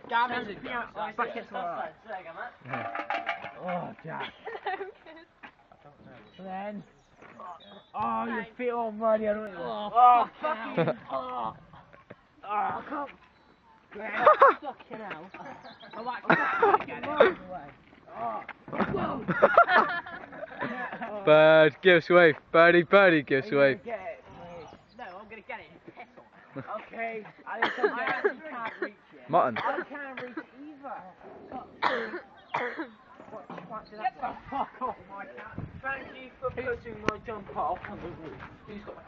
Gavin's buckets are Oh, Jack. Then. Oh, your feet all muddy. Oh, fucking. Oh, I can't. Fucking hell. I'm actually get it. Whoa. Bird, give us a wave. Birdie, give us a wave. No, I'm gonna get it. Piss on. Okay. I actually can't reach it. Mutton. I can't reach it either. Get the fuck off my cat. Thank you for putting my jumper off on the roof. Who's got a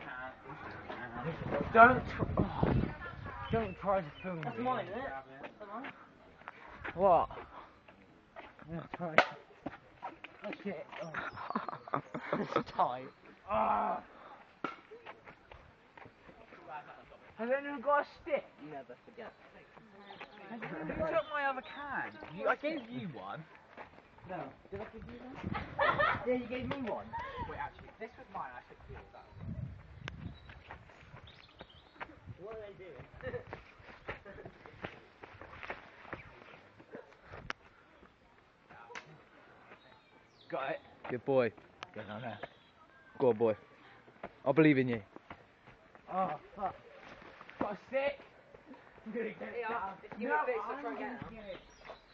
can? Don't try to film me. That's mine, isn't it? What? I'm gonna try. Oh shit. It's tight. Has anyone got a stick? Never forget. You took my other can. I gave you one. No. Did I give you one? Yeah, you gave me one. Wait, actually, this was mine. I took yours out. What are they doing? Got it. Good boy. Good on there. Go on, boy. I believe in you. Oh, fuck. Got a stick. I'm gonna get it out. No, I'm gonna get it.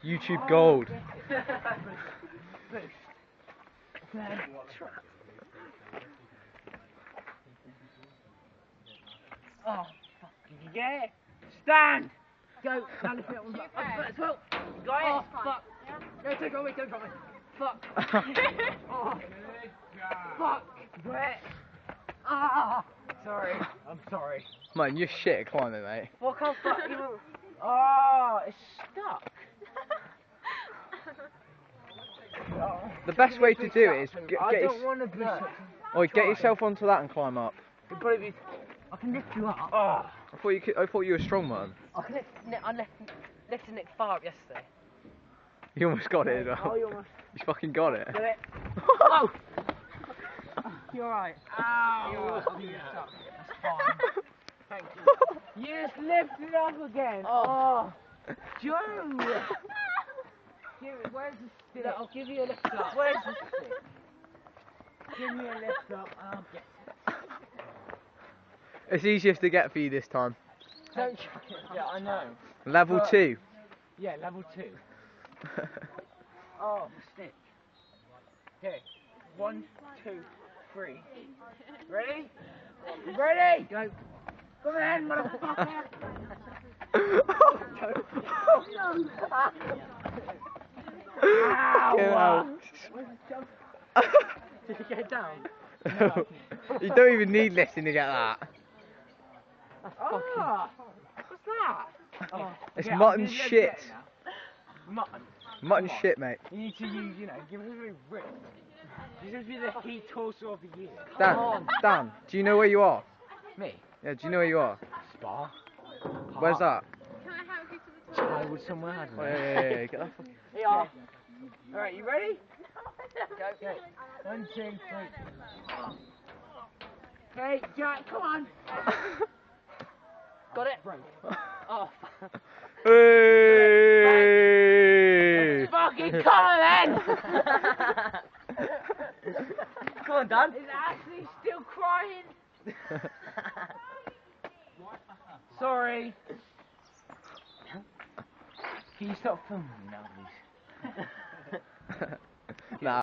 YouTube gold. Oh, fuck. Did you get it? Stand! Go! Stand if it was up. As well. Got it? Oh, fuck. No, don't go away, don't go away. Fuck. Oh. Fuck. Got it. Ah! Sorry. I'm sorry. Man, you're shit at climbing, mate. What can't fuck you? Oh, it's stuck. The best way to do it is get yourself onto that and climb up. I can lift you up. I thought you were strong, man. I lifted Nick far up yesterday. You almost got it as well. Oh, you almost. You fucking got it. Do it. Whoa! You're right. Ow! You're right. That's fine. Thank you. You just lifted up again. Oh. Joe! Where's the stick? I'll give you a lift up. Where's the stick? Give me a lift up and I'll get it. It's easiest to get for you this time. Don't chuck it. Yeah, I know. Level 2. Yeah, level 2. Oh, stick. Okay. 1, 2, 3. Ready? Ready? Go. Come on, motherfucker. Ow! Did you get down? No. You don't even need lifting to get that. What's that? Oh, it's mutton shit. Mutton. Mutton shit, mate. You need to use, give us a very rip. This is the heat torso of the year. Dan, do you know where you are? Me? Yeah, do you know where you are? Spa. Where's that? Can I help you to the top? Childwood somewhere, I don't know. Yeah, get that fucking... Yeah. Alright, you ready? Go. 1, 2, 3. Hey, Jack, come on. Got it? Oh, Hey! fucking come on then! Come on, Dan. Is Ashley still crying? Sorry. Can you stop filming me now, please?